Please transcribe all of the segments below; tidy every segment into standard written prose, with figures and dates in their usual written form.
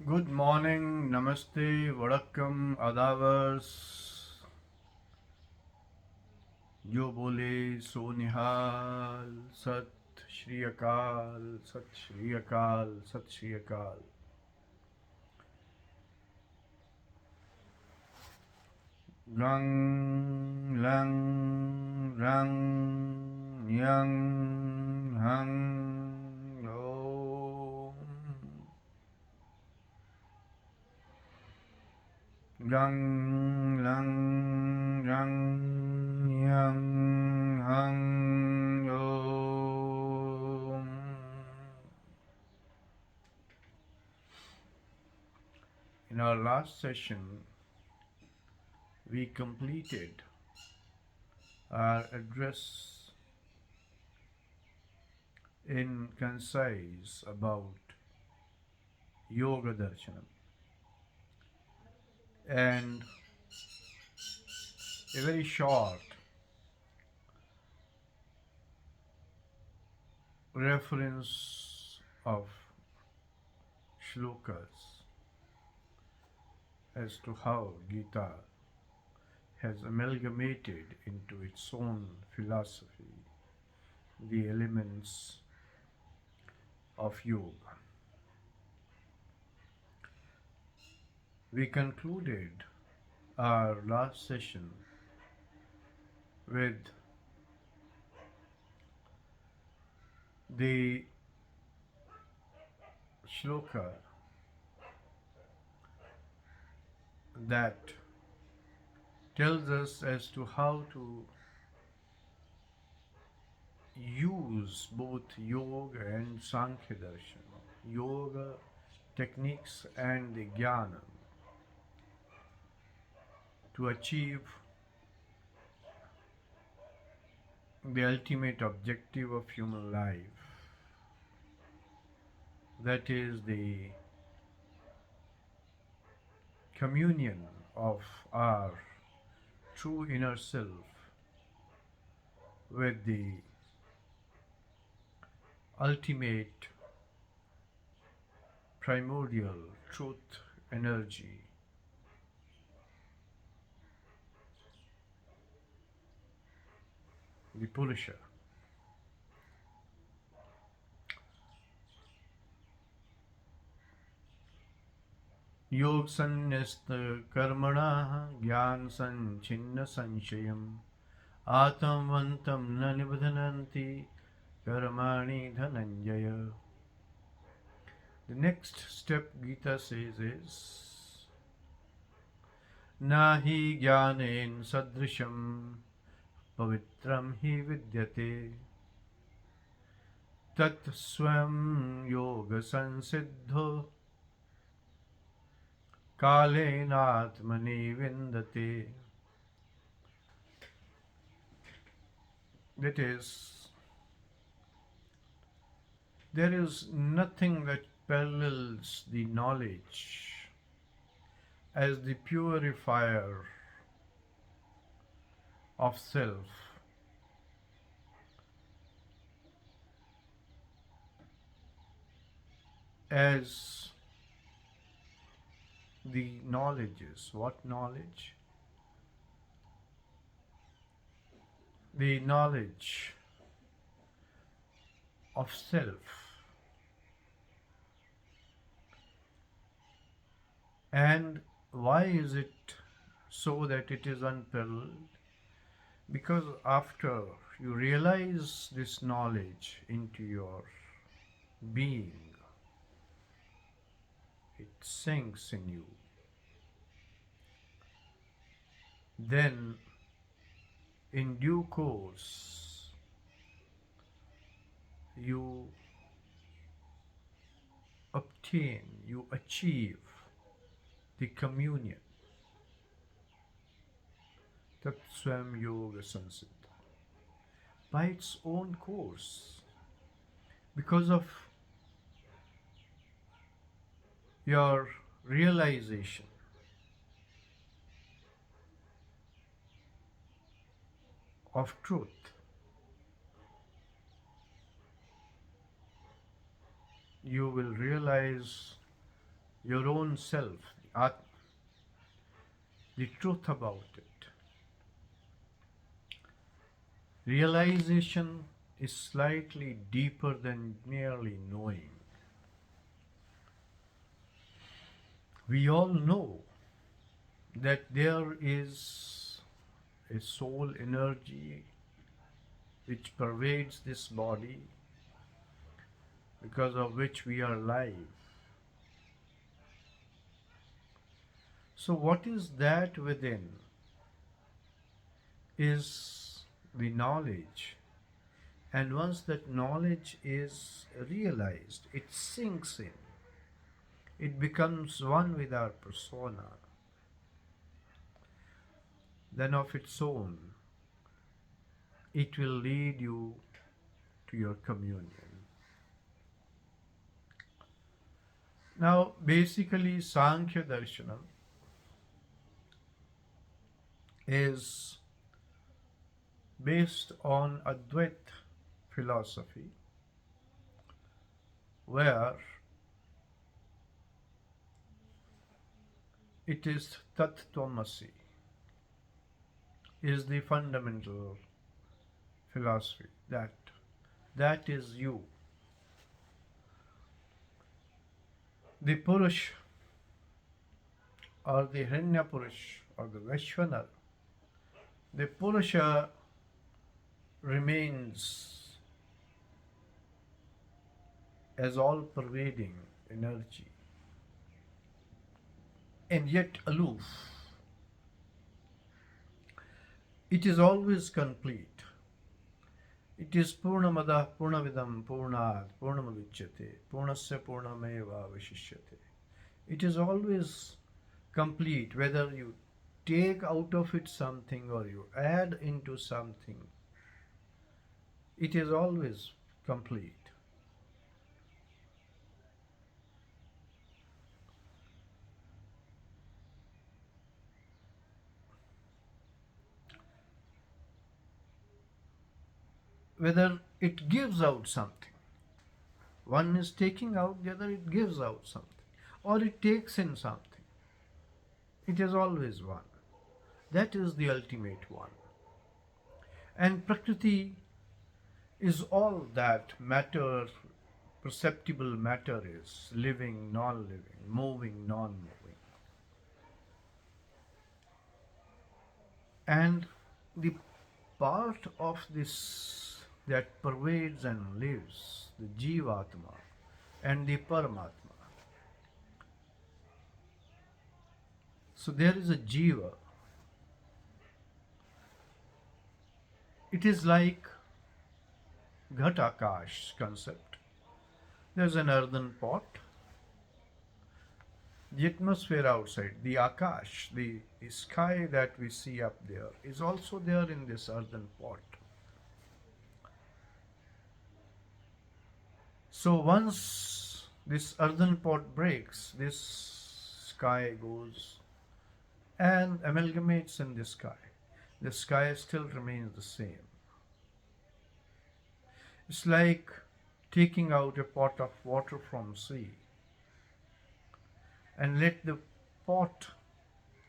Good morning, namaste, vadakkam, adavars. जो बोले सो निहाल. सत श्री अकाल, सत श्री अकाल, सत श्री अकाल. Rang, lang, rang, yang, hang, om. Rang, lang, rang, yang, hang, om. In our last session, we completed our address in concise about Yoga Darshanam, and a very short reference of shlokas as to how Gita has amalgamated into its own philosophy the elements of yoga. We concluded our last session with the shloka that tells us as to how to use both yoga and Sankhya Darshana, yoga techniques and the jnana to achieve the ultimate objective of human life, that is the communion of our true inner self with the ultimate primordial truth energy, the Purusha. योग संन्यस्त कर्मणः ज्ञान संचिन्न संशयम् आत्मवन्तं न निबध्नन्ति कर्माणि Dhananjay. The next step Gita says is Nahi jnanen sadrisham pavitram hi vidyate tat swam yoga sansiddho kalenatmani vindate. That is, there is nothing that parallels the knowledge as the purifier of self, as the knowledge is. What knowledge? The knowledge of self. And why is it so that it is unparalleled? Because after you realize this knowledge into your being, it sinks in you. Then, in due course, you obtain, you achieve the communion. Tat Swam Yoga Sansiddha. By its own course, because of your realization of truth, you will realize your own self, the truth about it. Realization is slightly deeper than merely knowing. We all know that there is a soul energy which pervades this body, because of which we are alive. So what is that within is the knowledge, and once that knowledge is realized, it sinks in, it becomes one with our persona. Then of its own, it will lead you to your communion. Now, basically, Sankhya Darshanam is based on Advait philosophy, where it is Tat Tvamasi is the fundamental philosophy, that is you. The Purush or the Hiranya Purush or the Vaishvanar, the Purusha remains as all-pervading energy and yet aloof. It is always complete. It is Purnamada Purnavidam Purnat Purnamudichyate Purnasya Purnameva Vishishyate. It is always complete, whether you take out of it something or you add into something. It is always complete. Whether it gives out something, one is taking out, the other it gives out something, or it takes in something. It is always one. That is the ultimate one. And Prakriti is all that matter, perceptible matter is, living, non-living, moving, non-moving. And the part of this that pervades and lives, the Jivatma and the Paramatma. So there is a Jiva. It is like Ghatakash concept. There's an earthen pot. The atmosphere outside, the Akash, the sky that we see up there, is also there in this earthen pot. So once this earthen pot breaks, this sky goes and amalgamates in the sky. The sky still remains the same. It's like taking out a pot of water from sea and let the pot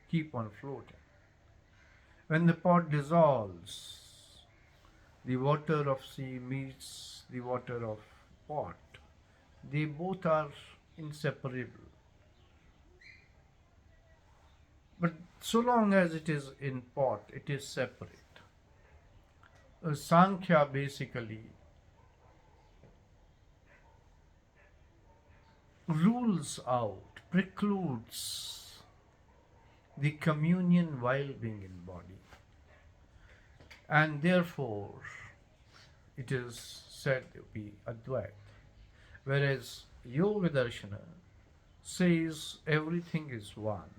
keep on floating. When the pot dissolves, the water of sea meets the water of pot. They both are inseparable. But so long as it is in pot, it is separate. Sankhya basically rules out, precludes the communion while being in body. And therefore, it is said to be Advait. Whereas Yoga Darshana says everything is one.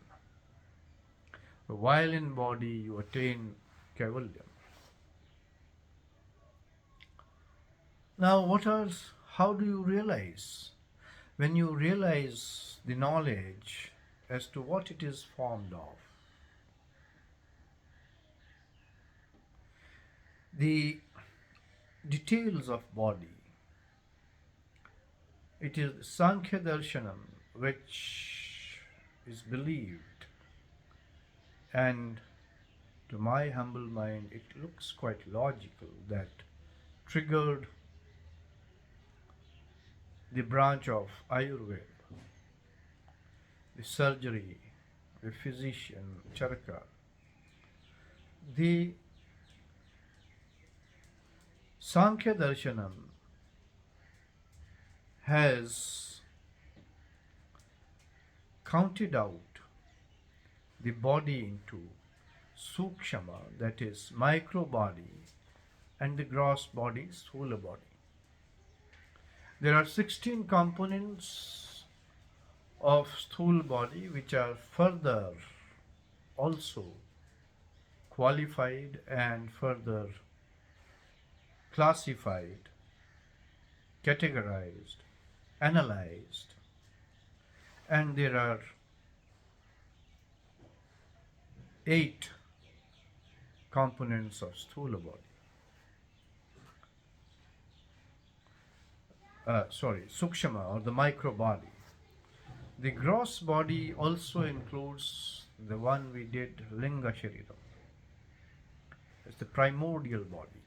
While in body, you attain Kaivalyam. Now, how do you realize? When you realize the knowledge as to what it is formed of, the details of body, it is Sankhya Darshanam which is believed, and to my humble mind it looks quite logical, that triggered the branch of Ayurveda, the surgery, the physician, Charaka. The Sankhya Darshanam has counted out the body into Sukshama, that is micro body, and the gross body, Sthula body. There are 16 components of Sthula body which are further also qualified and further classified, categorized, analyzed, and there are 8 components of Sthula body. Sukshama or the micro body. The gross body also includes the one we did, Linga Shariram. It's the primordial body.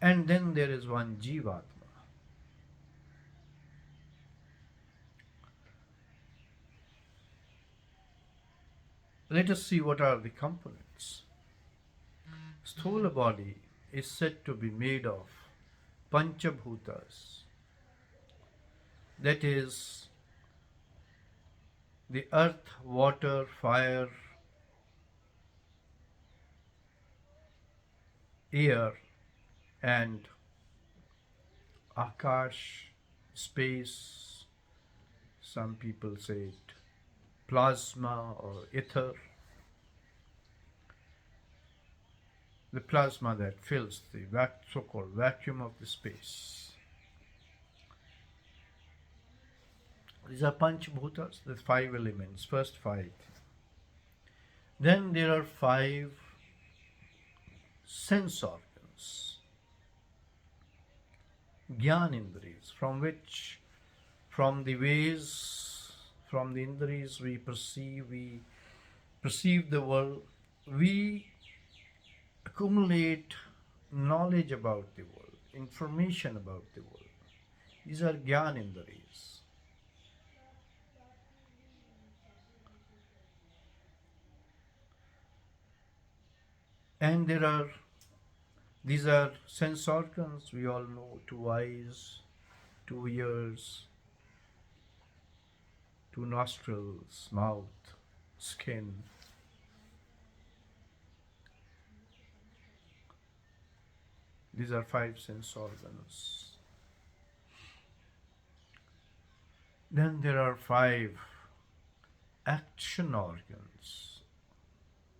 And then there is one Jivatma. Let us see what are the components. Sthula body is said to be made of Panchabhutas, that is the earth, water, fire, air, and Akash, space. Some people say it plasma or ether. The plasma that fills the so-called vacuum of the space. These are Panchbhutas, the 5 elements, first 5. Then there are 5 sense organs, Gyanindriyas, from the ways, from the Indriyas we perceive the world, we accumulate knowledge about the world, information about the world. These are Gyanindriyas. And these are sense organs, we all know, 2 eyes, 2 ears, 2 nostrils, mouth, skin. These are 5 sense organs. Then there are 5 action organs,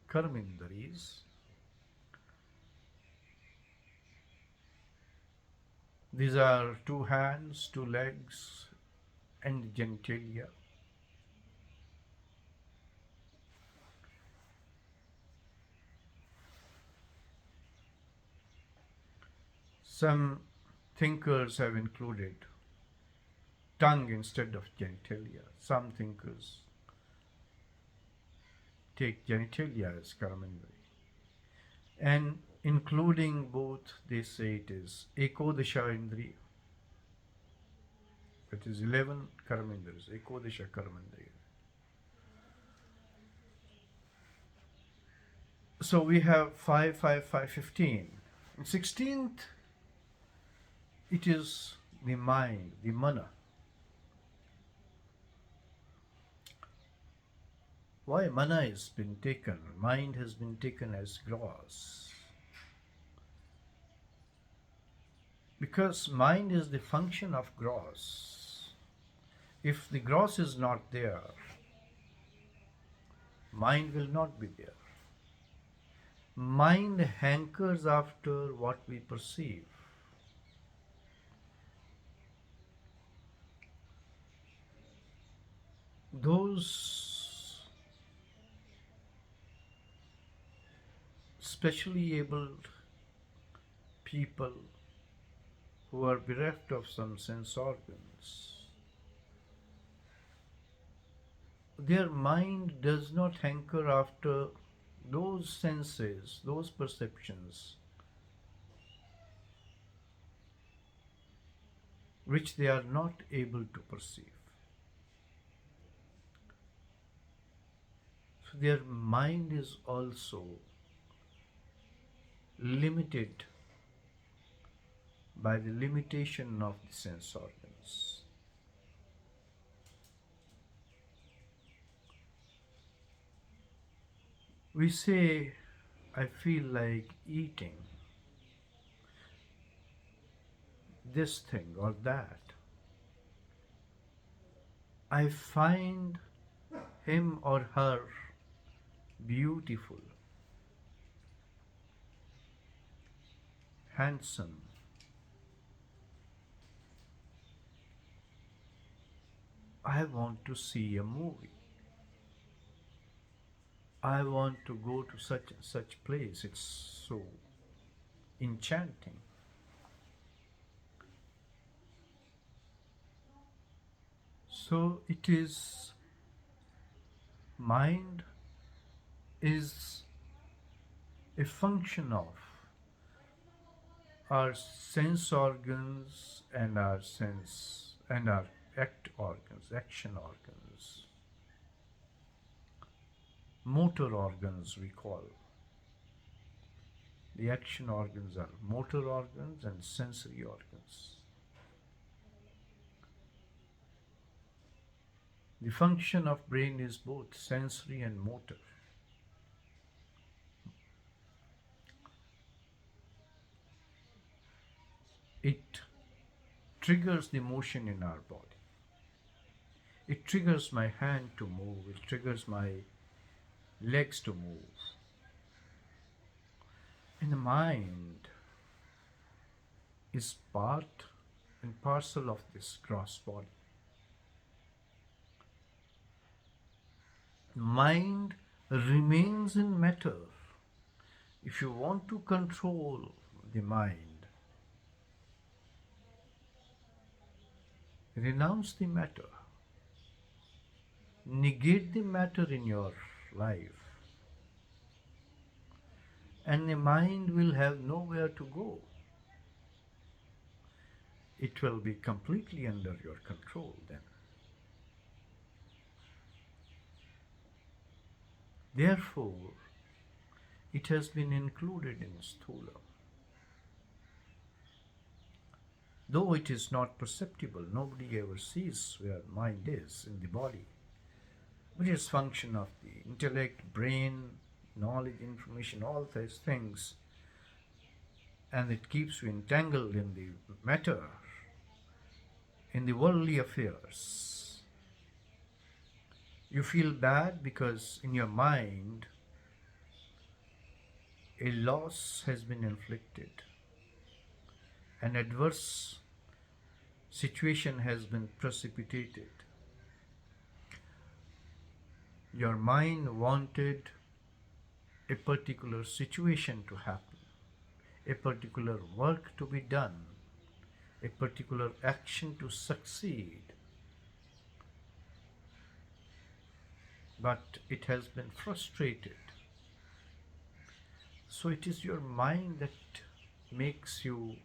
Karmindriyas. These are 2 hands, 2 legs, and genitalia. Some thinkers have included tongue instead of genitalia. Some thinkers take genitalia as Karamindri. And including both, they say it is Ekodasha Indriya. It is 11 Karamindriyas, Ekodasha Karamindriya. So we have 5, 5, 5, 15. And 16th, it is the mind, the mana. Why mana has been taken, mind has been taken as gross? Because mind is the function of gross. If the gross is not there, mind will not be there. Mind hankers after what we perceive. Those specially abled people who are bereft of some sense organs, their mind does not hanker after those senses, those perceptions, which they are not able to perceive. So their mind is also limited by the limitation of the sense organs. We say, I feel like eating this thing or that. I find him or her beautiful, handsome. I want to see a movie. I want to go to such and such place. It's so enchanting. So it is, mind is a function of our sense organs and our sense and our act organs, action organs, motor organs we call. The action organs are motor organs and sensory organs. The function of brain is both sensory and motor. It triggers the motion in our body. It triggers my hand to move. It triggers my legs to move. And the mind is part and parcel of this gross body. Mind remains in matter. If you want to control the mind, renounce the matter. Negate the matter in your life, and the mind will have nowhere to go. It will be completely under your control then. Therefore, it has been included in Sthula. Though it is not perceptible, nobody ever sees where mind is in the body. But it is function of the intellect, brain, knowledge, information, all these things. And it keeps you entangled in the matter, in the worldly affairs. You feel bad because in your mind a loss has been inflicted. An adverse situation has been precipitated. Your mind wanted a particular situation to happen, a particular work to be done, a particular action to succeed. But it has been frustrated. So it is your mind that makes you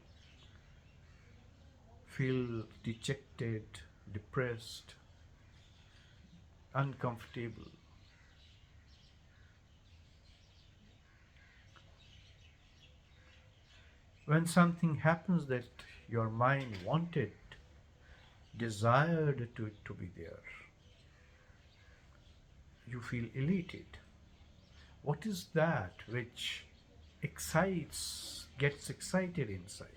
feel dejected, depressed, uncomfortable. When something happens that your mind wanted, desired it to be there, you feel elated. What is that which gets excited inside?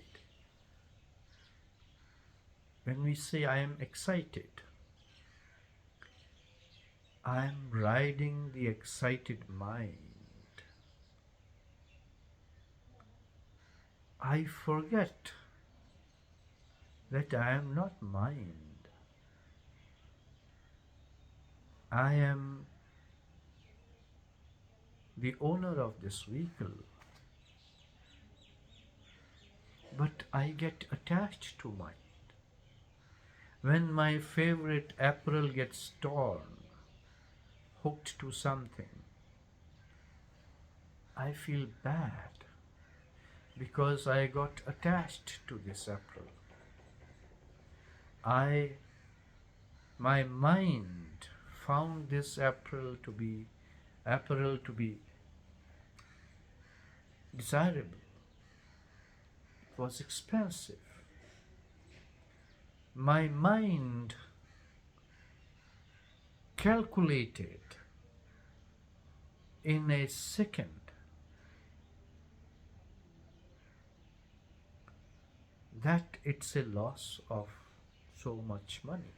When we say I am excited, I am riding the excited mind. I forget that I am not mind. I am the owner of this vehicle. But I get attached to mind. When my favorite apparel gets torn, hooked to something, I feel bad because I got attached to this apparel. My mind found this apparel to be desirable. It was expensive. My mind calculated in a second that it's a loss of so much money.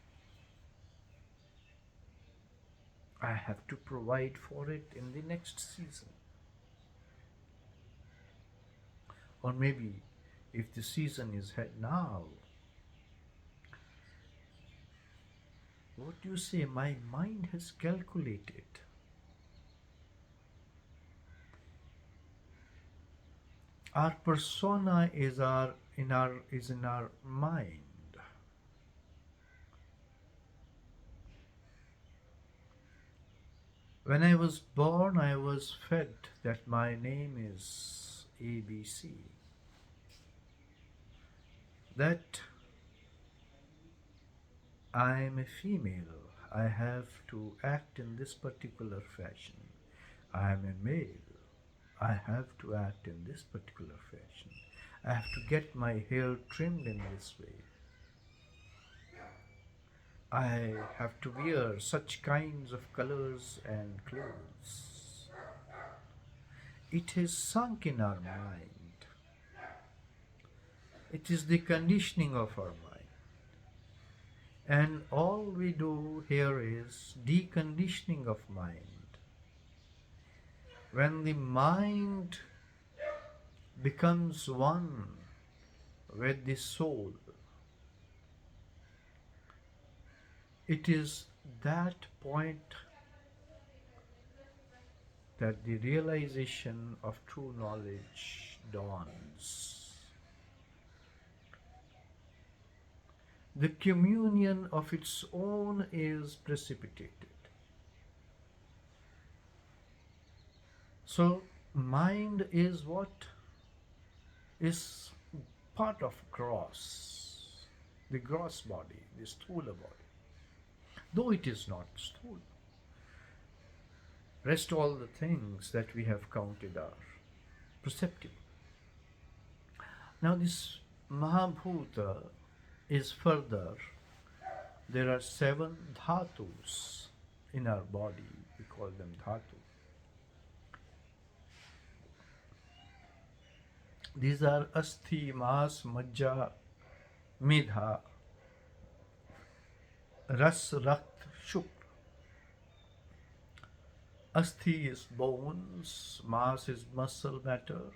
I have to provide for it in the next season. Or maybe if the season is had now, what do you say? My mind has calculated. Our persona is in our mind. When I was born, I was fed that my name is ABC. That I am a female. I have to act in this particular fashion. I am a male. I have to act in this particular fashion. I have to get my hair trimmed in this way. I have to wear such kinds of colors and clothes. It is sunk in our mind. It is the conditioning of our mind. And all we do here is deconditioning of mind. When the mind becomes one with the soul, it is that point that the realization of true knowledge dawns. The communion of its own is precipitated. So, mind is what is part of gross, the gross body, the sthula body, though it is not sthula. Rest all the things that we have counted are perceptible. Now this Mahabhuta is further. There are 7 dhatus in our body. We call them dhatu. These are asthi, mas, majja, medha, ras, rakt, shukra. Asthi is bones, mas is muscle matter,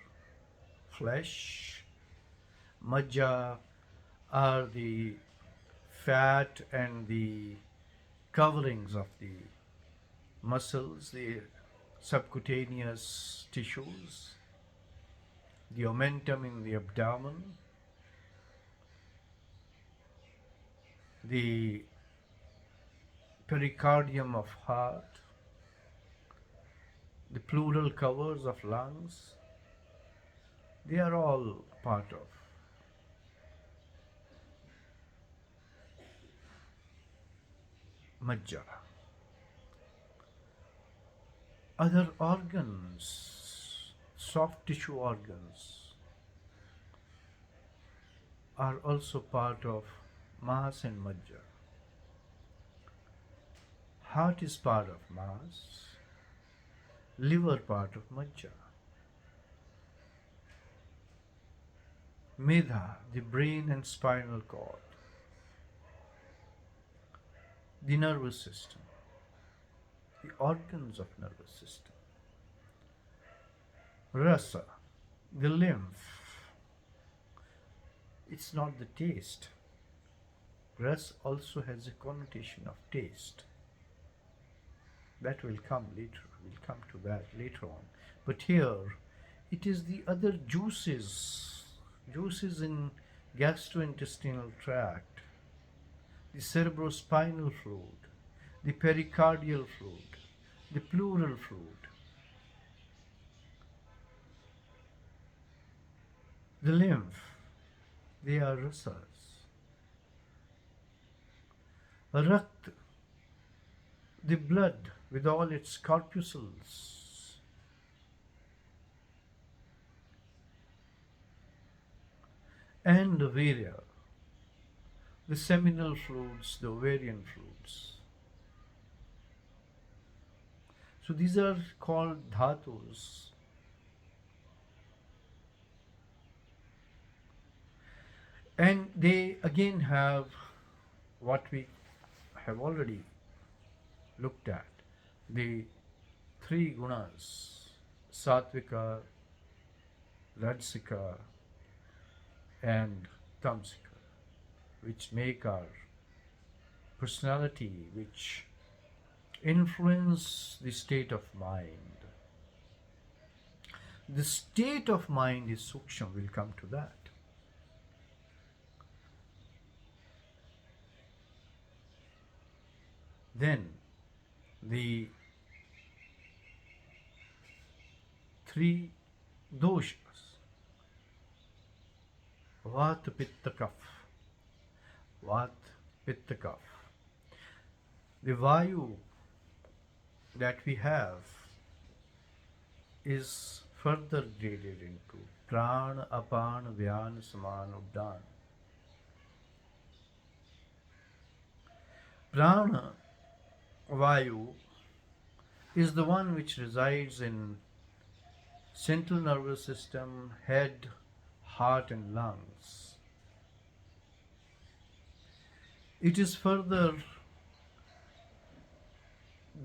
flesh, majja are the fat and the coverings of the muscles, the subcutaneous tissues, the omentum in the abdomen, the pericardium of heart, the pleural covers of lungs. They are all part of majja. Other organs, soft tissue organs, are also part of mas and majja. Heart is part of mas, liver part of majja. Medha, the brain and spinal cord, the nervous system, the organs of nervous system. Rasa, the lymph. It's not the taste. Ras also has a connotation of taste. That will come later. We'll come to that later on. But here, it is the other juices in gastrointestinal tract, the cerebrospinal fluid, the pericardial fluid, the plural fluid, the lymph, they are rasas. Rakt, the blood with all its corpuscles, and the virya, the seminal fluids, the ovarian fluids. So these are called dhatus. And they again have what we have already looked at, the three gunas, sattvika, rajasika, and tamsika, which make our personality, which influence the state of mind. The state of mind is sukshma, we'll come to that. Then the three doshas, vata, pitta, kapha, vata, pitta, kapha. The vayu that we have is further graded into prana, apana, vyana, samana, udana. Prana vayu is the one which resides in central nervous system, head, heart and lungs. It is further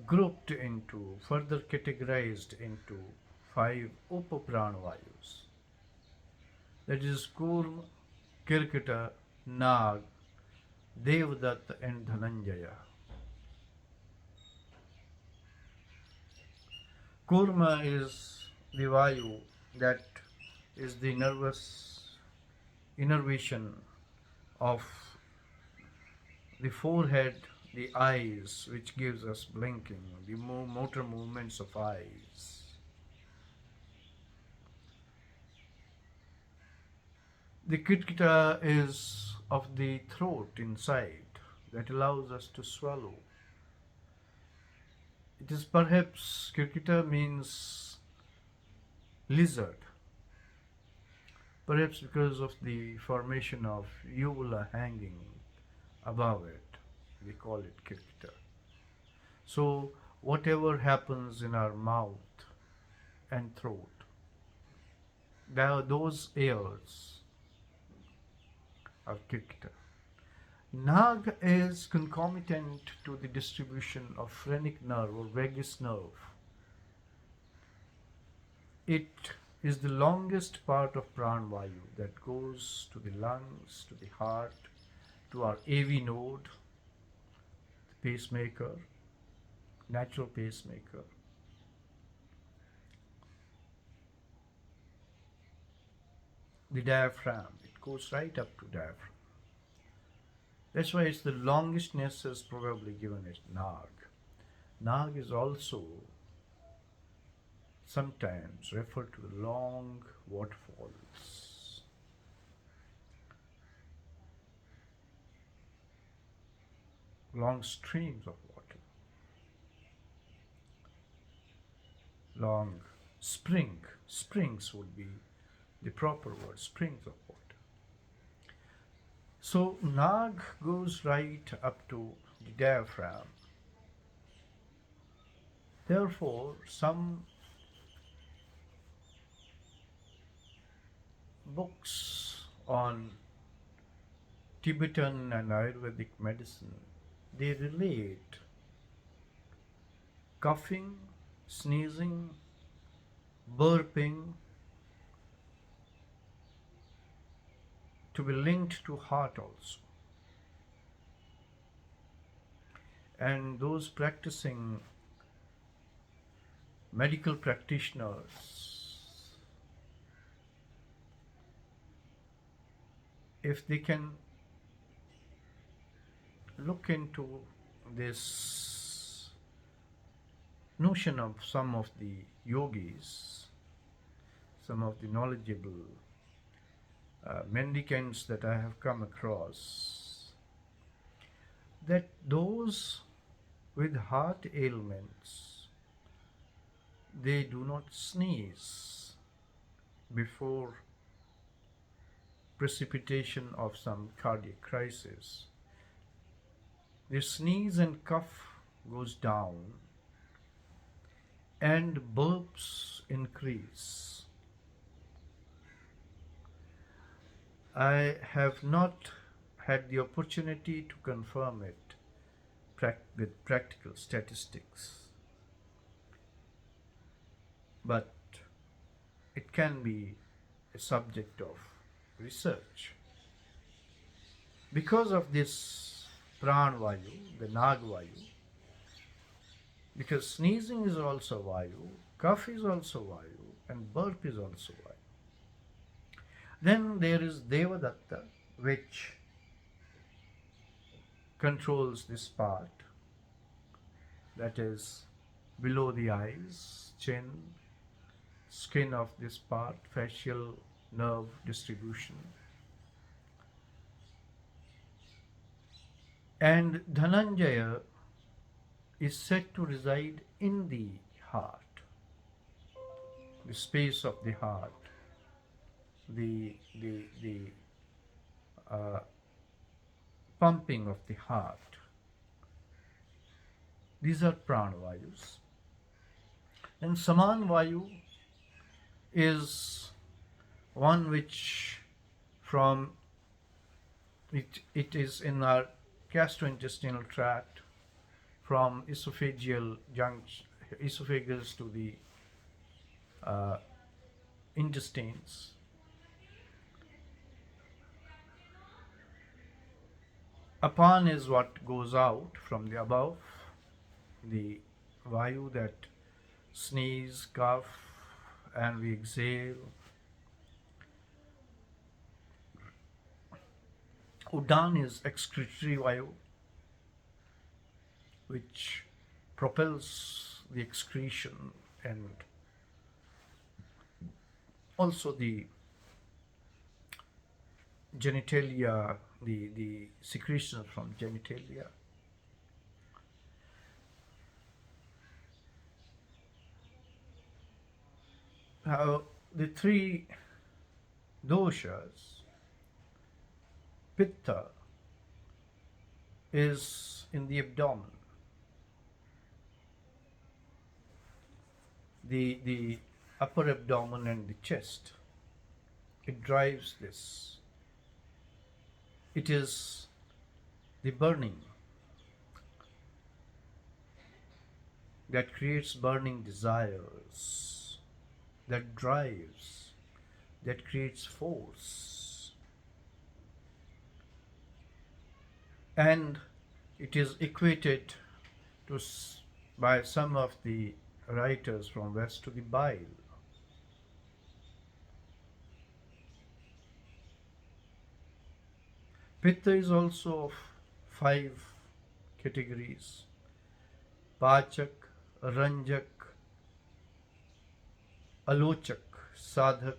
grouped into, further categorized into 5 upapranavayus. That is Kurma, Kirkita, Nag, Devadatta and Dhananjaya. Kurma is the vayu that is the nervous innervation of the forehead, the eyes, which gives us blinking, the motor movements of eyes. The Kirkita is of the throat inside that allows us to swallow. It is perhaps, Kirkita means lizard, perhaps because of the formation of uvula hanging above it, we call it Kirkita. So whatever happens in our mouth and throat, those airs are Kirkita. Nag is concomitant to the distribution of phrenic nerve or vagus nerve. It is the longest part of pranavayu that goes to the lungs, to the heart, to our AV node, the pacemaker, natural pacemaker. The diaphragm, it goes right up to diaphragm. That's why it's the longest nessus probably given as Nag. Nag is also sometimes referred to the long waterfalls. Long streams of water. Long springs would be the proper word, springs of water. So Nag goes right up to the diaphragm. Therefore, some books on Tibetan and Ayurvedic medicine, they relate coughing, sneezing, burping to be linked to heart also. And those practicing medical practitioners, if they can look into this notion of some of the yogis, some of the knowledgeable mendicants that I have come across, that those with heart ailments, they do not sneeze before precipitation of some cardiac crisis. The sneeze and cough goes down and burps increase. I have not had the opportunity to confirm it with practical statistics, but it can be a subject of research. Because of this pranvayu, the nagvayu, because sneezing is also vayu, cough is also vayu, and burp is also vayu. Then there is Devadatta, which controls this part, that is below the eyes, chin, skin of this part, facial nerve distribution. And Dhananjaya is said to reside in the heart, the space of the heart, the pumping of the heart. These are pranavayus. And Samanvayu is one which from it is in our gastrointestinal tract, from esophageal junction, esophagus to the intestines. Apan is what goes out from the above, the vayu that sneeze, cough, and we exhale. Udan is excretory vayu, which propels the excretion and also the genitalia, the secretions from genitalia. The three doshas, Pitta is in the abdomen. The upper abdomen and the chest. It drives this. It is the burning that creates burning desires, that drives, that creates force. And it is equated to, by some of the writers from West, to the bile. Pitta is also of 5 categories: Pachak, Ranjak, Alochak, Sadhak,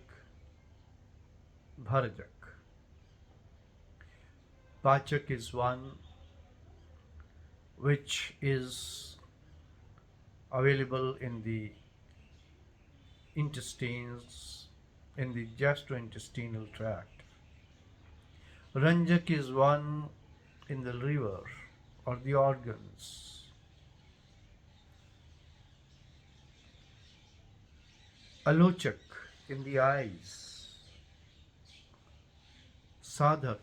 Bharjak. Pachak is one which is available in the intestines, in the gastrointestinal tract. Ranjak is one in the liver or the organs. Alochak in the eyes. Sadhak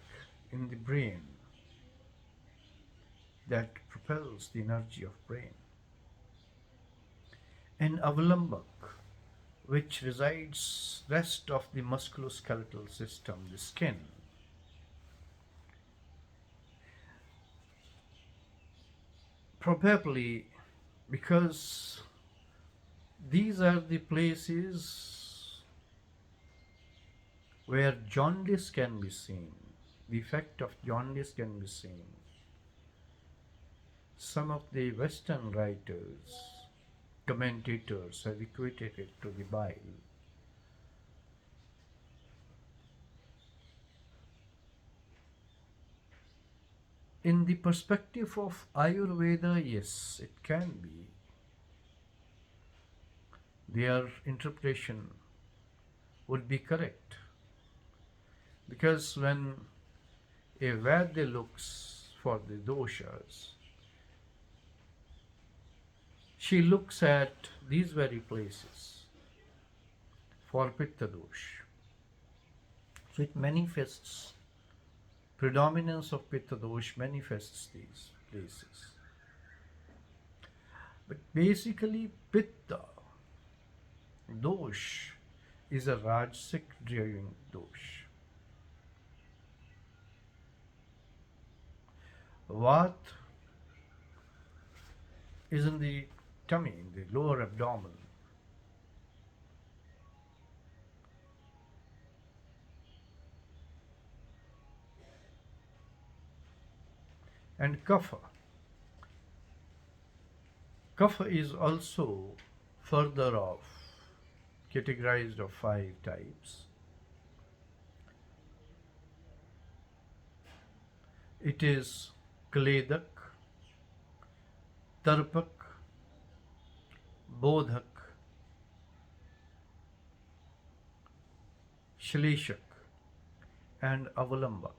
in the brain, that propels the energy of brain. And Avalambak, which resides rest of the musculoskeletal system, the skin. Probably because these are the places where jaundice can be seen, the effect of jaundice can be seen. Some of the Western writers commentators have equated it to the bile. In the perspective of Ayurveda, yes, it can be. Their interpretation would be correct. Because when a Vaidya looks for the doshas, she looks at these very places for Pitta dosh. So it manifests, predominance of Pitta dosh manifests these places. But basically, Pitta dosh is a Rajasic driving dosh. Vat is in the tummy, in the lower abdomen. And Kapha. Kapha is also further off, categorized of 5 types. It is Kledak, Tarpak, Bodhak, Shleshak, and Avalambak.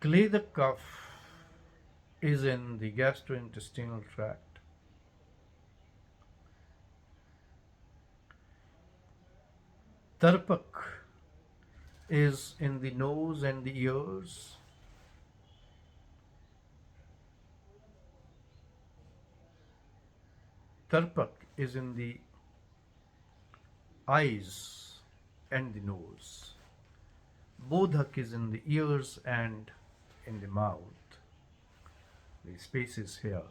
Kledak cough is in the gastrointestinal tract. Tarpak is in the nose and the ears. Tarpak is in the eyes and the nose. Bodhak is in the ears and in the mouth. The spaces here.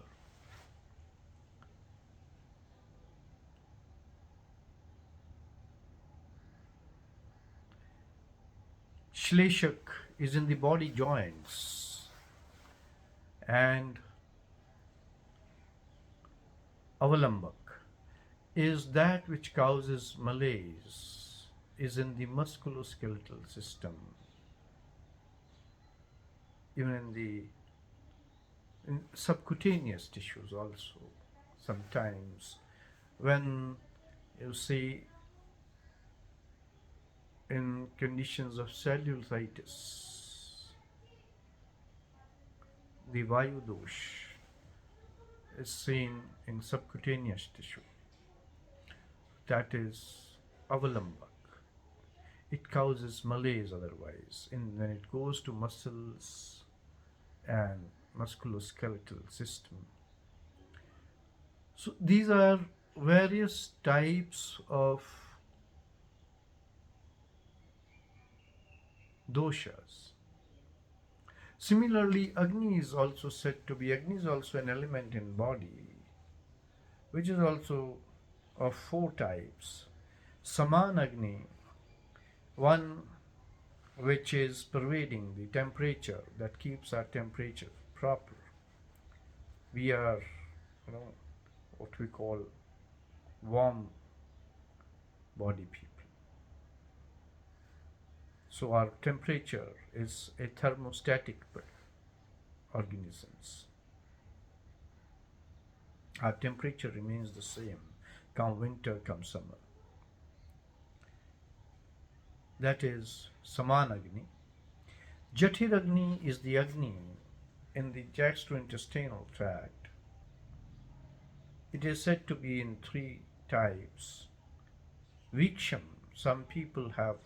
Shleshak is in the body joints, and Avalambak is that which causes malaise, is in the musculoskeletal system, even in subcutaneous tissues also. Sometimes when you see in conditions of cellulitis, the Vayu dosh is seen in subcutaneous tissue. That is Avalambak. It causes malaise otherwise. When it goes to muscles and musculoskeletal system. So these are various types of doshas. Similarly, Agni is also said to be, Agni is also an element in body, which is also of 4 types. Saman Agni, one which is pervading the temperature, that keeps our temperature proper. We are, what we call warm body people. So our temperature is a thermostatic organisms. Our temperature remains the same, come winter, come summer. That is Saman Agni. Jathir Agni is the Agni in the gastrointestinal tract. It is said to be in 3 types. Viksham, some people have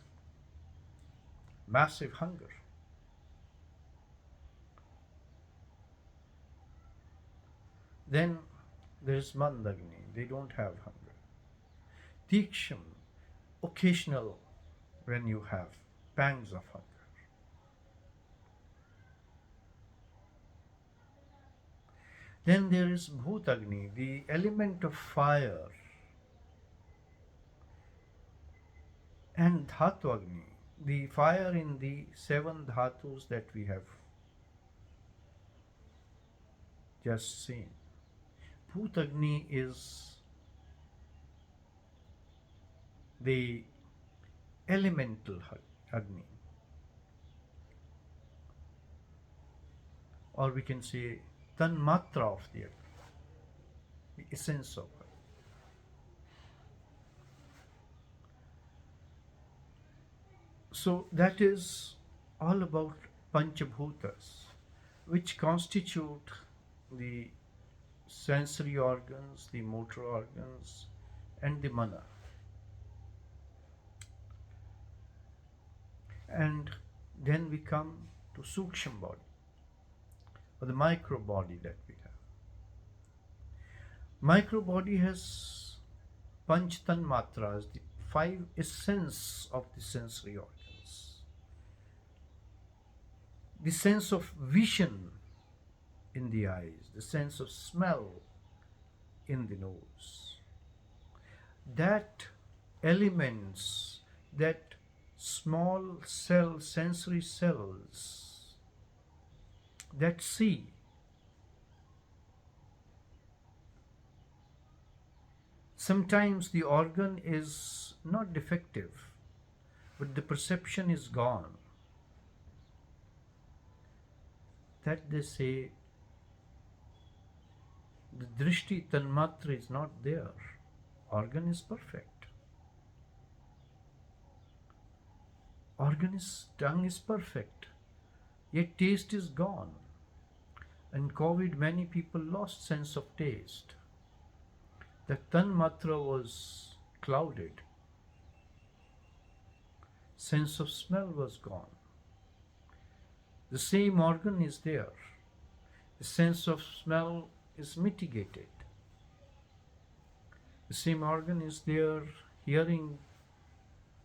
massive hunger. Then there is Mandagni, they don't have hunger. Tiksham, occasional when you have pangs of hunger. Then there is Bhutagni, the element of fire, and Dhatwagni, the fire in the 7 dhatus that we have just seen. Bhut Agni is the elemental Agni, or we can say Tanmatra of the Agni, the essence of it. So that is all about Panchabhutas, which constitute the sensory organs, the motor organs, and the mana. And then we come to Sukshma body, or the micro body that we have. Micro body has Panch Tanmatras, the five essence of the sensory organs. The sense of vision in the eyes, the sense of smell in the nose. That elements, that small cell, sensory cells that see, sometimes the organ is not defective, but the perception is gone. That they say the drishti tanmatra is not there. Organ is perfect. Tongue is perfect. Yet taste is gone. In COVID, many people lost sense of taste. The tanmatra was clouded. Sense of smell was gone. The same organ is there. The sense of smell is mitigated. The same organ is there. Hearing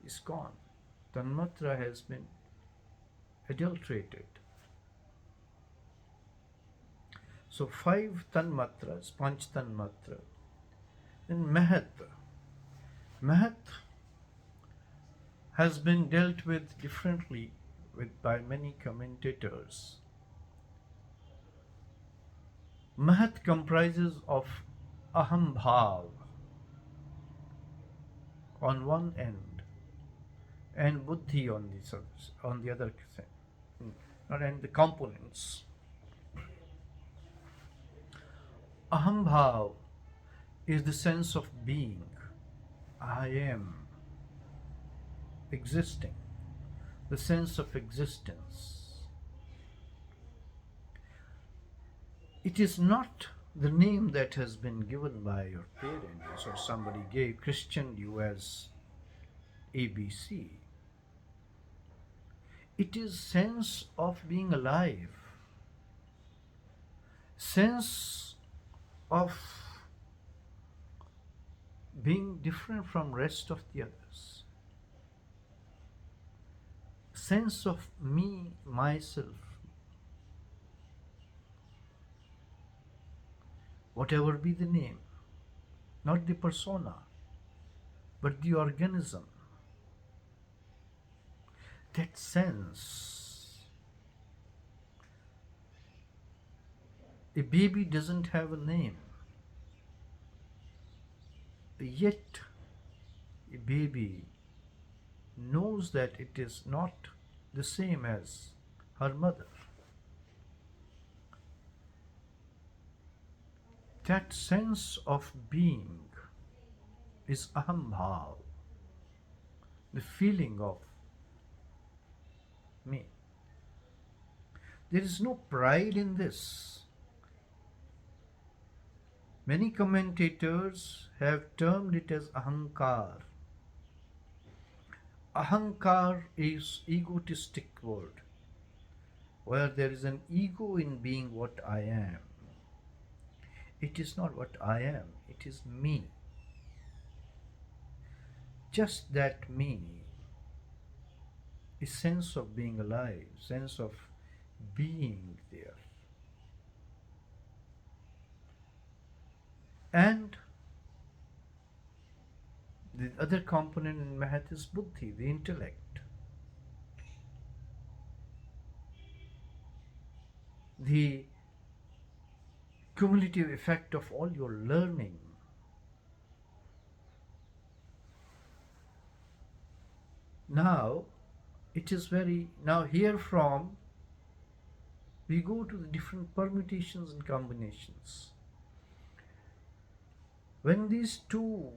is gone. Tanmatra has been adulterated. So 5 tanmatras, Panch Tanmatra. Then Mahat. Mahat has been dealt with differently by many commentators. Mahat comprises of Aham Bhav on one end and Buddhi on the other side, and the components. Aham Bhav is the sense of being. I am existing, the sense of existence. It is not the name that has been given by your parents or somebody christened you as ABC. It is sense of being alive, sense of being different from rest of the others, sense of me, myself, whatever be the name, not the persona, but the organism. That sense. A baby doesn't have a name, yet a baby knows that it is not the same as her mother. That sense of being is aham bhav, the feeling of me. There is no pride in this. Many commentators have termed it as ahankar. Ahankar is egotistic word, where there is an ego in being what I am. It is not what I am, it is me. Just that me, a sense of being alive, sense of being there. And the other component in Mahat is Buddhi, the intellect. The cumulative effect of all your learning. Now, now here from we go to the different permutations and combinations. When these two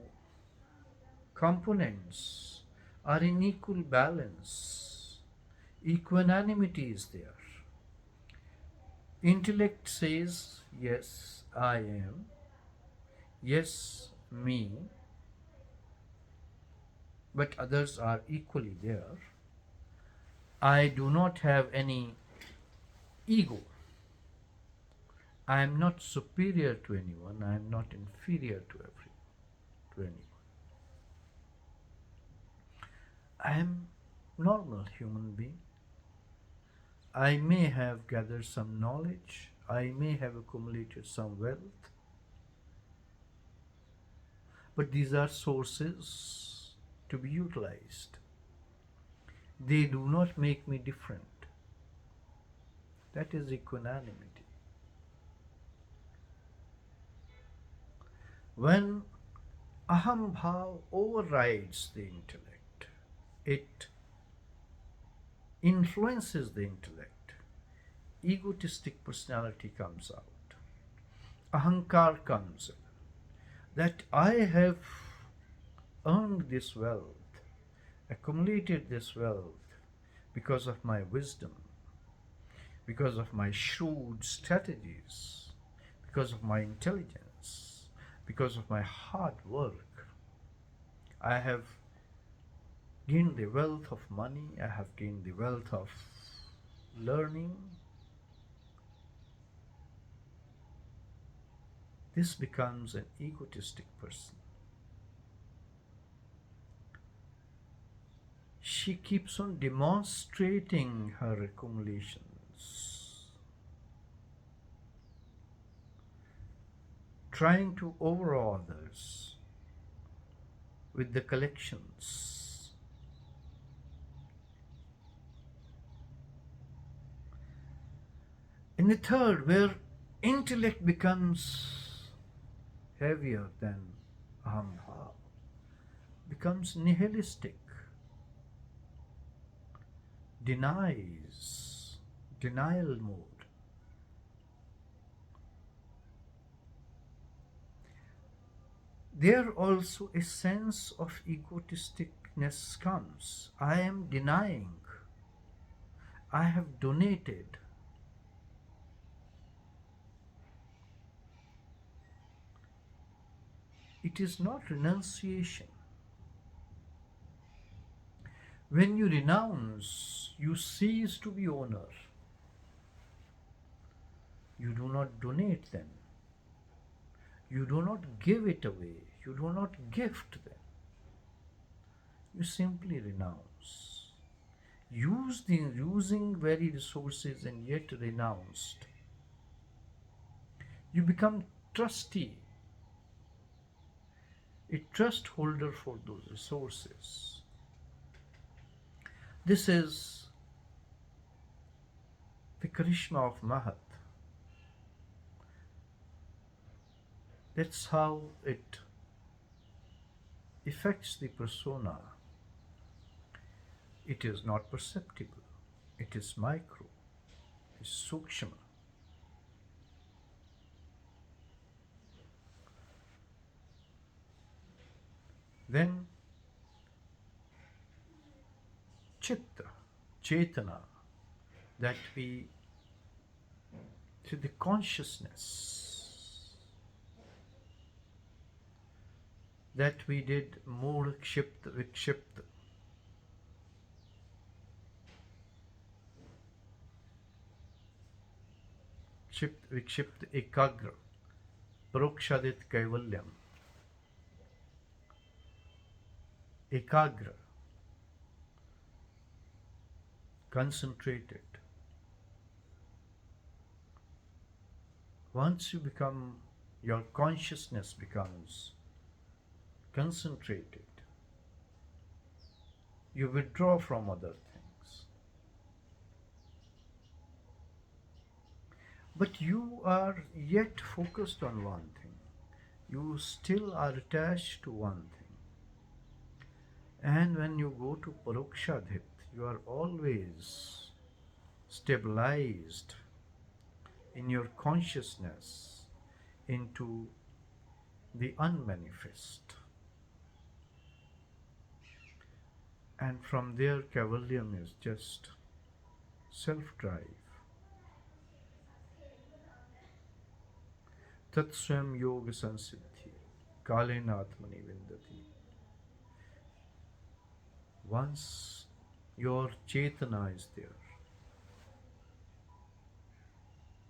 components are in equal balance, equanimity is there. Intellect says, yes, I am, yes, me, but others are equally there. I do not have any ego. I am not superior to anyone. I am not inferior to anyone. I am normal human being. I may have gathered some knowledge. I may have accumulated some wealth. But these are sources to be utilized. They do not make me different. That is equanimity. When aham bhav overrides the intellect, it influences the intellect. Egotistic personality comes out. Ahankar comes in. That I have earned this wealth, accumulated this wealth because of my wisdom, because of my shrewd strategies, because of my intelligence, because of my hard work. I have gained the wealth of money, I have gained the wealth of learning. This becomes an egotistic person. She keeps on demonstrating her accumulations, trying to overawe others with the collections. In the third, where intellect becomes heavier than aham bhav, becomes nihilistic, denial mode. There also a sense of egotisticness comes. I am denying. I have donated. It is not renunciation. When you renounce, you cease to be owner. You do not donate them. You do not give it away. You do not gift them. You simply renounce. Using very resources and yet renounced. You become trustee, a trust holder for those resources. This is the charisma of Mahat. That's how it affects the persona. It is not perceptible. It is micro. It is sukshma. Then chitta, chetana, that we, to the consciousness, that we did mokshipta, vikshipta. Vikshipta ekagra, parokshadit kaivalyam. Ekagra, concentrated. Once you become, your consciousness becomes concentrated, you withdraw from other things. But you are yet focused on one thing. You still are attached to one thing. And when you go to Parokshadhit, you are always stabilized in your consciousness into the unmanifest. And from there, Kavalyam is just self-drive. Tatswam yoga sansiddhi, kalena atmani vindati. Once your Chetana is there,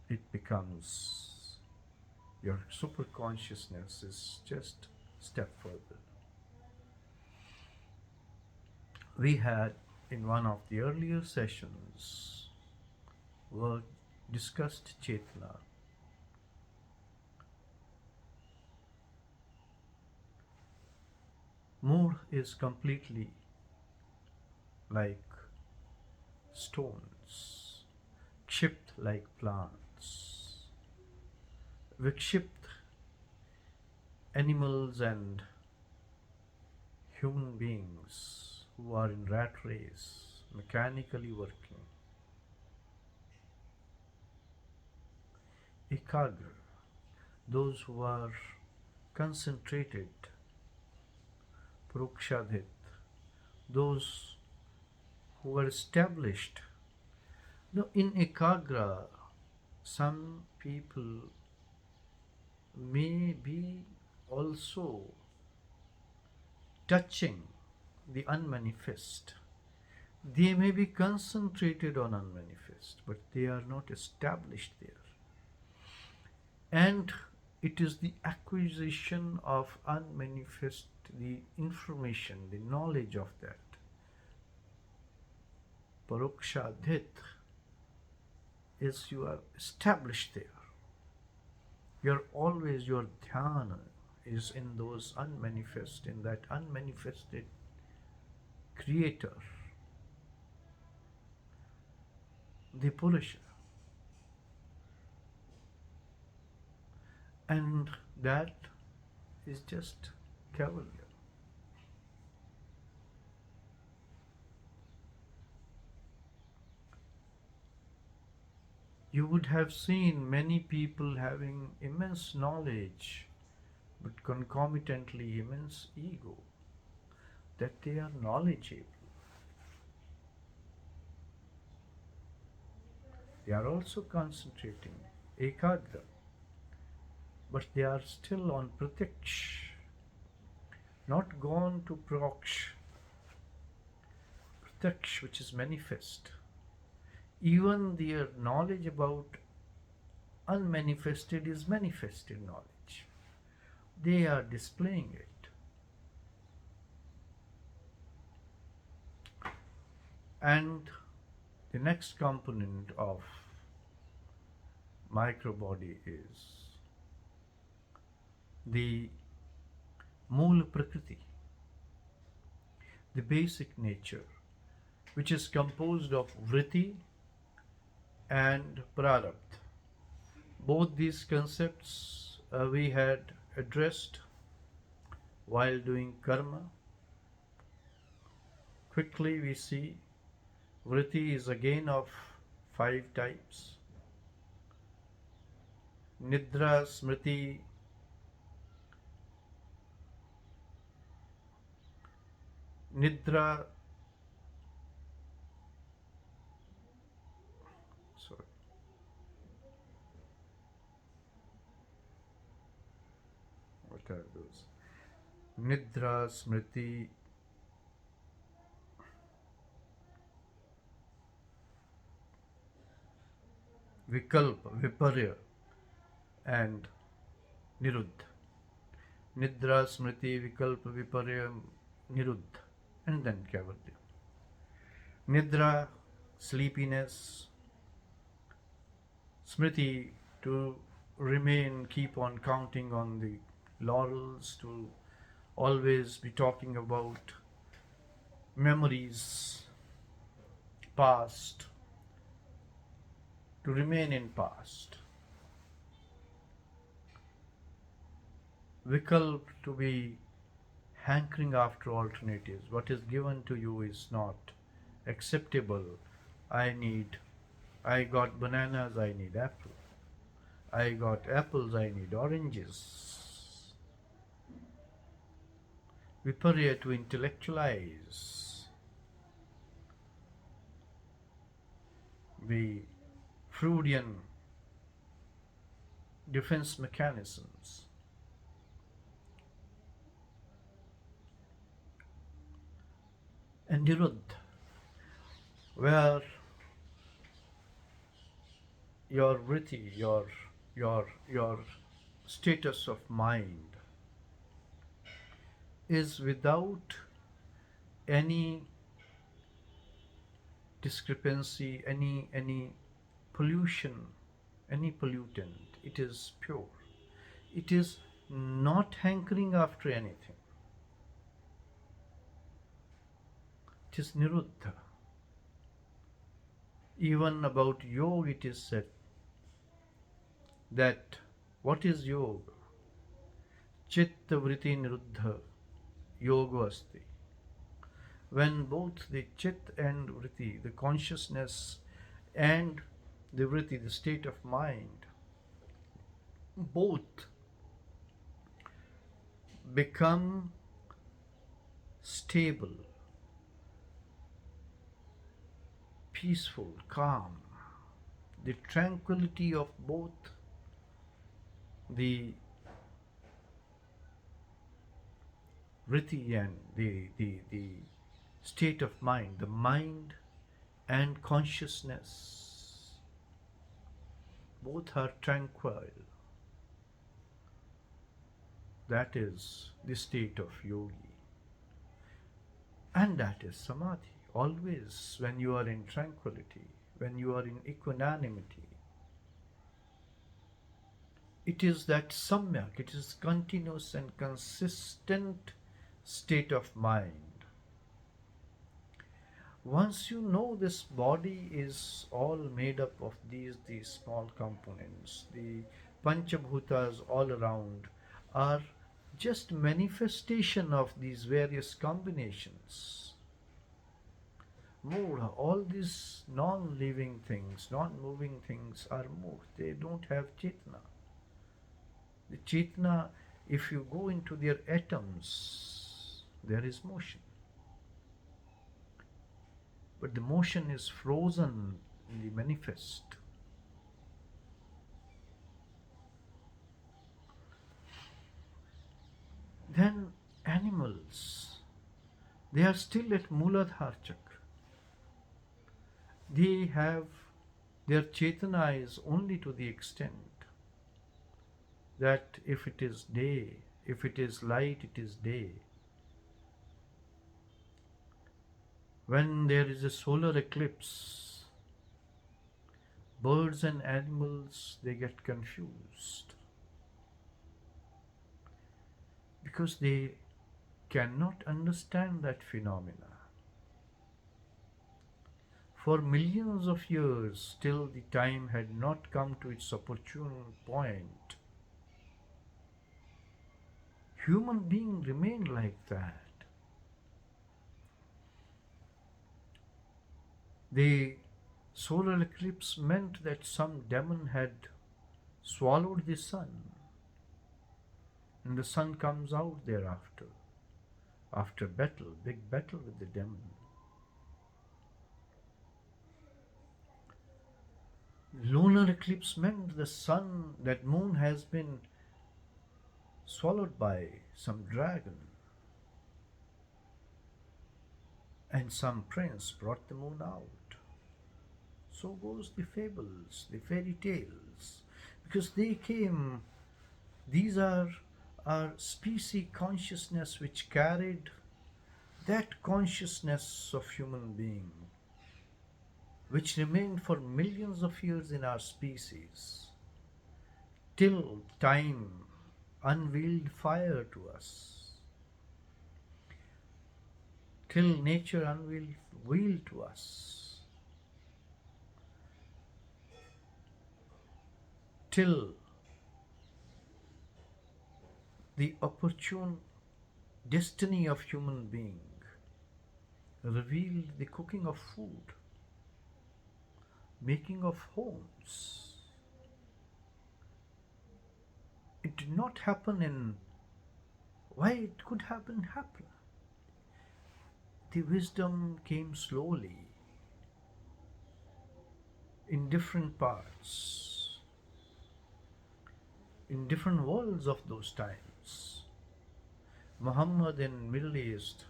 it becomes, your superconsciousness is just a step further. We had in one of the earlier sessions discussed Chetana. Mood is completely like stones, kshipt like plants, vikshipt animals and human beings who are in rat race, mechanically working. Ekagra, those who are concentrated. Parokshadhit, those who are established. Now, in Ekagra, some people may be also touching the unmanifest. They may be concentrated on unmanifest, but they are not established there. And it is the acquisition of unmanifest, the information, the knowledge of that. Parokshadhit is you are established there. You're always, your dhyana is in those unmanifest, in that unmanifested creator, the Purusha. And that is just Kavalya. You would have seen many people having immense knowledge, but concomitantly immense ego, that they are knowledgeable. They are also concentrating, ekagra, but they are still on pratyaksh, not gone to proksh. Pratyaksh, which is manifest. Even their knowledge about unmanifested is manifested knowledge. They are displaying it. And the next component of microbody is the Moola Prakriti, the basic nature, which is composed of vritti and prarabdha. Both these concepts we had addressed while doing karma. Quickly we see vritti is again of 5 types. Nidra, smriti, nidra, sorry, what are those? Nidra, smriti, vikalpa, viparya, and niruddha. Nidra, smriti, vikalpa, viparya, niruddha, and then kavalya. Nidra, sleepiness. Smriti, to remain, keep on counting on the laurels, to always be talking about memories, past, to remain in past. vikalp, to be hankering after alternatives. What is given to you is not acceptable. I got bananas, I need apple. I got apples, I need oranges. Viparya, to intellectualize the Freudian defense mechanisms. And Niruddha, where your vritti, your status of mind is without any discrepancy, any pollution, any pollutant. It is pure. It is not hankering after anything. It is Niruddha. Even about yoga it is said that what is yoga? Chitta vritti niruddha yoga asti. When both the chit and vritti, the consciousness and the vritti, the state of mind, both become stable, peaceful, calm, the tranquility of both the vritti and the state of mind, the mind and consciousness, both are tranquil. That is the state of yogi. And that is samadhi. Always when you are in tranquility, when you are in equanimity, it is that samyak, it is continuous and consistent state of mind. Once you know this body is all made up of these small components, the panchabhutas all around are just manifestation of these various combinations. Mood, all these non-living things, non-moving things are mood. They don't have chetna. The chetna, if you go into their atoms, there is motion. But the motion is frozen in the manifest. Then animals, they are still at Mooladhara Chakra. They have their chetana is only to the extent that if it is day, if it is light, it is day. When there is a solar eclipse, birds and animals, they get confused because they cannot understand that phenomena. For millions of years, till the time had not come to its opportune point, human being remained like that. The solar eclipse meant that some demon had swallowed the sun, and the sun comes out thereafter, after battle, big battle with the demon. Lunar eclipse meant the sun, that moon has been swallowed by some dragon, and some prince brought the moon out. So goes the fables, the fairy tales, because they came, these are species consciousness which carried that consciousness of human being, which remained for millions of years in our species, till time unveiled fire to us, till nature unveiled wheel to us, till the opportune destiny of human being, revealed the cooking of food, making of homes. It did not happen in why it could happen. The wisdom came slowly in different parts, in different worlds of those times. Muhammad in Middle East,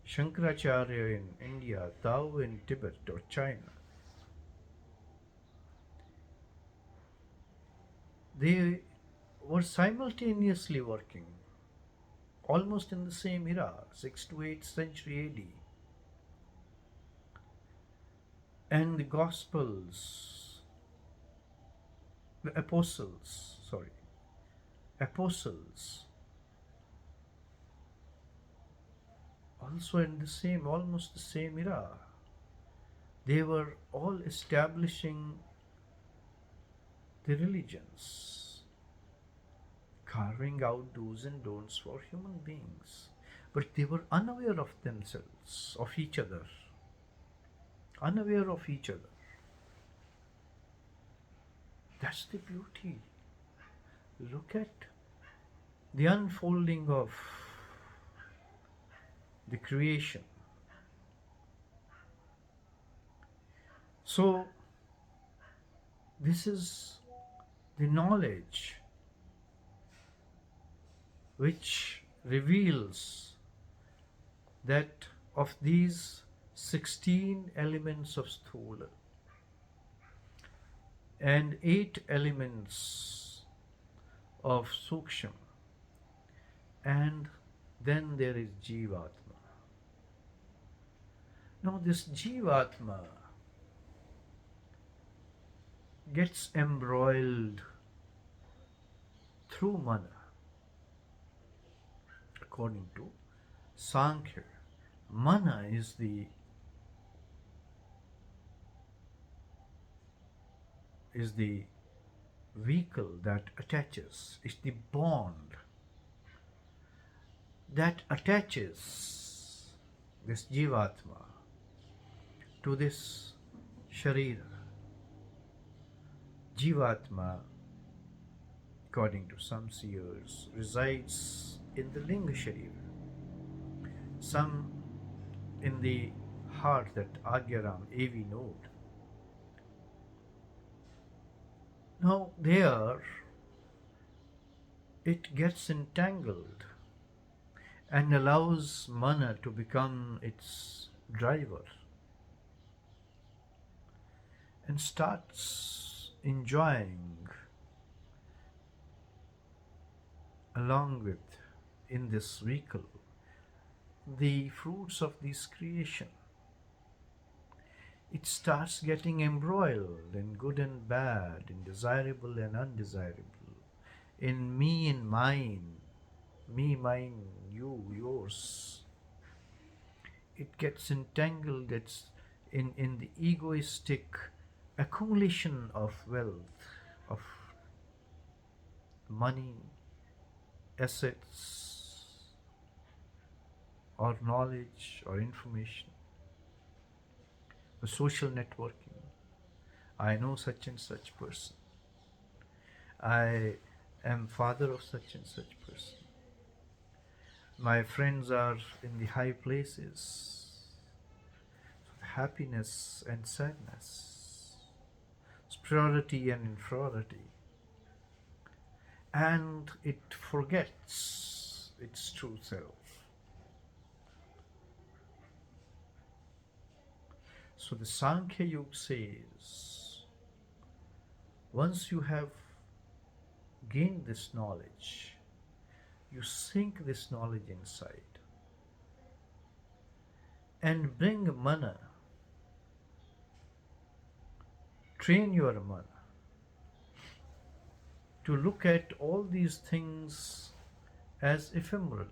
Shankaracharya in India, Tao in Tibet or China. They were simultaneously working almost in the same era, 6th to 8th century AD. And the Gospels, the apostles, also in the same, almost the same era. They were all establishing the religions, carving out do's and don'ts for human beings. But they were unaware of themselves, of each other. Unaware of each other. That's the beauty. Look at the unfolding of the creation. So, this is the knowledge which reveals that of these 16 elements of Sthula and 8 elements of Sukshma, and then there is Jivatma. Now this Jivatma gets embroiled through mana, according to Sankhya. Mana is the vehicle that attaches, is the bond that attaches this Jivatma to this Sharira. Jivatma, according to some seers, resides in the Linga Sharira, some in the heart, that Agyaram, AV node. Now there it gets entangled and allows mana to become its driver and starts enjoying along with, in this vehicle, the fruits of this creation. It starts getting embroiled in good and bad, in desirable and undesirable, in me and mine, me, mine, you, yours. It gets entangled in the egoistic accumulation of wealth, of money, assets, or knowledge, or information. Social networking. I know such and such person. I am father of such and such person. My friends are in the high places. Happiness and sadness, superiority and inferiority. And it forgets its true self. So the Sankhya Yuga says, once you have gained this knowledge, you sink this knowledge inside and bring mana, train your mana to look at all these things as ephemeral,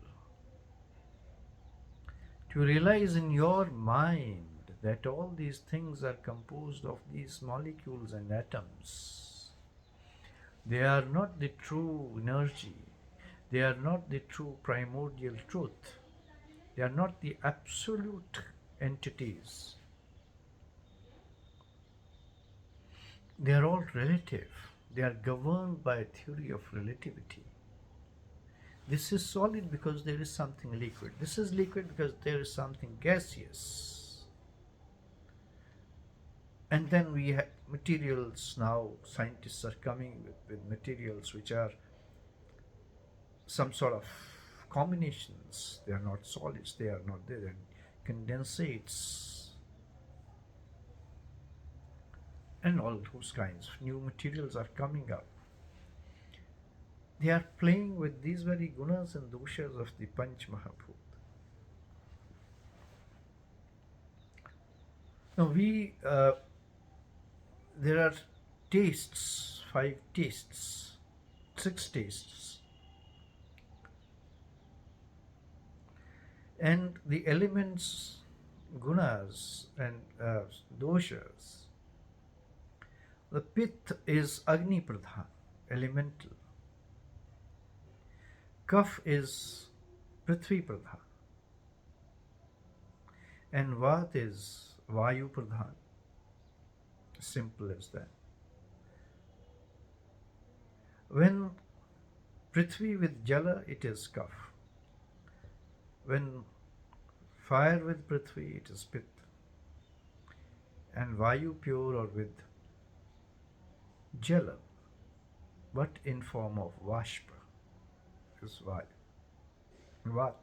to realize in your mind that all these things are composed of these molecules and atoms. They are not the true energy. They are not the true primordial truth. They are not the absolute entities. They are all relative. They are governed by a theory of relativity. This is solid because there is something liquid. This is liquid because there is something gaseous. And then we have materials now. Scientists are coming with materials which are some sort of combinations. They are not solids, they are not there. They're condensates and all those kinds. New materials are coming up. They are playing with these very gunas and doshas of the Panch Mahabhut. Now there are tastes, 5 tastes, 6 tastes. And the elements, gunas and doshas, the pith is Agni Pradhan, elemental. Kaf is Prithvi Pradhan. And Vat is Vayu Pradhan. Simple as that. When Prithvi with Jala, it is Kaf. When fire with Prithvi, it is Pith. And Vayu pure or with Jala, but in form of Vashpa, is Vayu. Vat.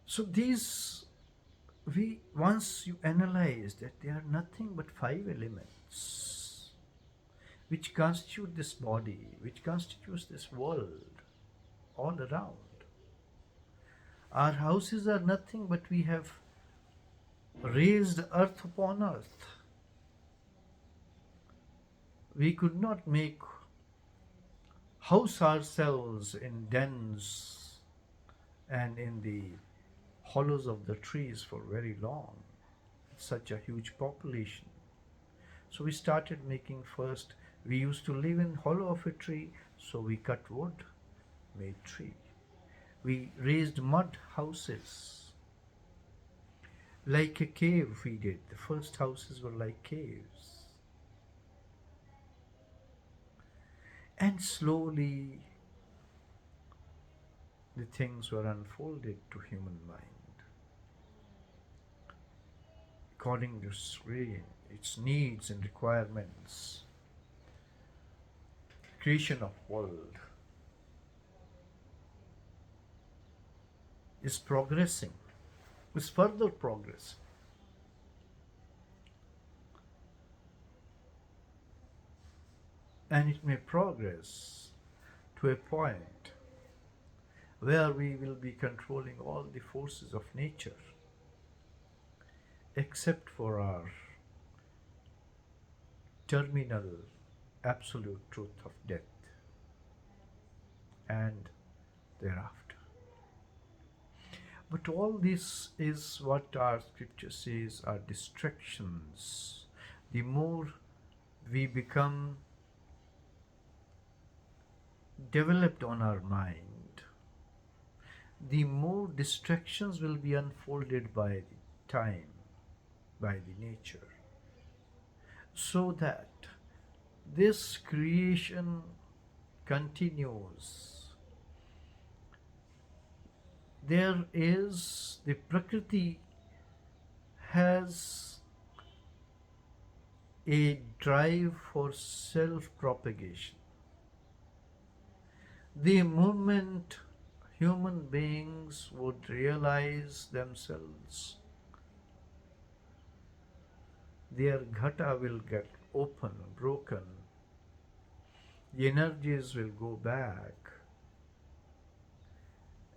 So these, once you analyze that they are nothing but 5 elements which constitute this body, which constitutes this world all around. Our houses are nothing but we have raised earth upon earth. We could not make house ourselves in dens and in the hollows of the trees for very long. It's such a huge population. So we started making first, we used to live in hollow of a tree, so we cut wood, made tree. We raised mud houses. Like a cave we did. The first houses were like caves. And slowly the things were unfolded to human mind. According to its needs and requirements. Creation of world is progressing, is further progressing. And it may progress to a point where we will be controlling all the forces of nature, except for our terminal absolute truth of death and thereafter. But all this is what our scripture says are distractions. The more we become developed on our mind, the more distractions will be unfolded by the time, by the nature, so that this creation continues. There is, the Prakriti has a drive for self-propagation. The moment human beings would realize themselves, their ghata will get open, broken, the energies will go back,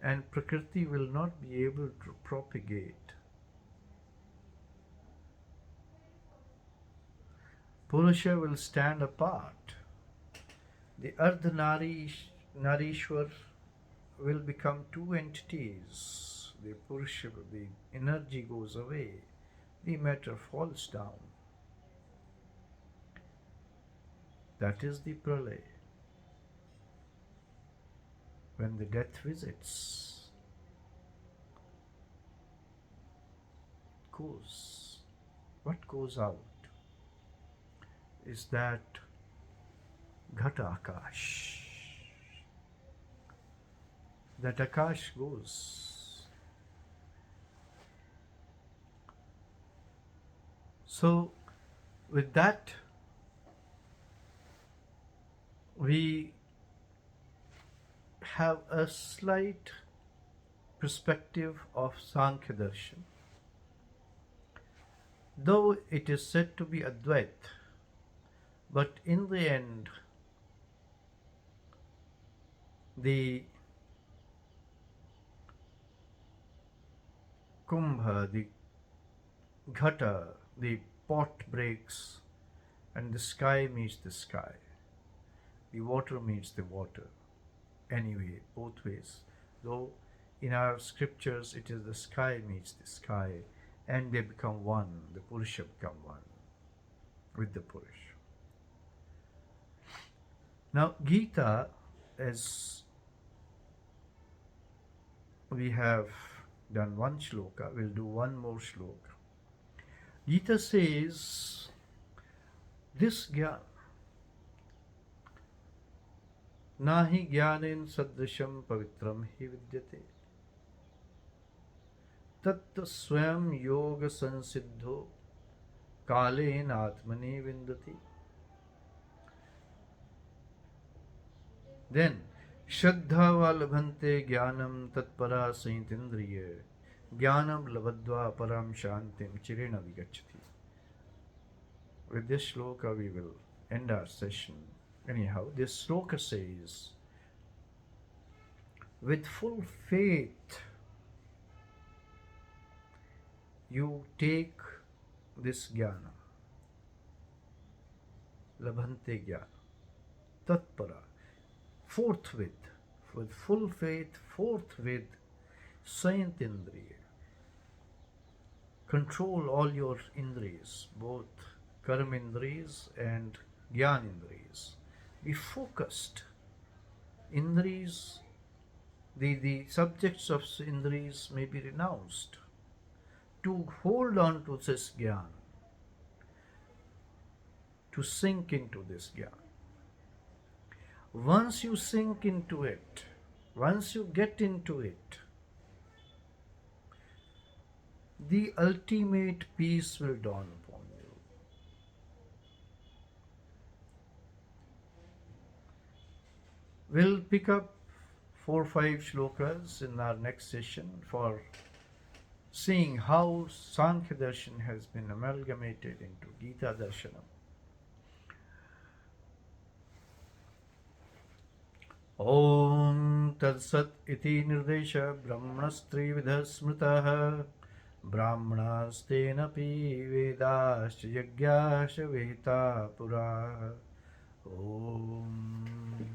and Prakriti will not be able to propagate. Purusha will stand apart. The Ardhanarishwar will become 2 entities. The Purusha, the energy goes away, the matter falls down. That is the pralay. When the death visits, goes, what goes out is that Ghata Akash. That Akash goes. So, with that, we have a slight perspective of Sankhya Darshan. Though it is said to be Advait, but in the end, the Kumbha, the Ghata, the pot breaks and the sky meets the sky. The water meets the water. Anyway, both ways. Though in our scriptures it is the sky meets the sky and they become one, the Purusha become one with the Purusha. Now Gita, as we have done one shloka, we'll do one more shloka. Gita says, this jnana, nahi jnanen sadrisham pavitram hi vidyate, tat swayam yoga sansiddho kalen atmani vindati. Then, Shraddha valabhante jnanam tatpara saintindriya jnanam labadva param shantim chirena vigachati. With this shloka we will end our session. Anyhow, this shloka says, with full faith you take this jnana, labhante jnana, tatpara, forthwith, with full faith, forthwith, saintindriya. Control all your indriyas, both karmindriyas and jnanindriyas. Be focused. Indriyas, the subjects of indriyas may be renounced. To hold on to this jnana, to sink into this jnana. Once you sink into it, once you get into it, the ultimate peace will dawn upon you. We'll pick up 4 or 5 shlokas in our next session for seeing how Sankhya Darshan has been amalgamated into Gita Darshanam. Om Tat Sat iti nirdesha brahmanastrividha smritaha brahmanastenapi vedascha yagyascha vehita pura. Om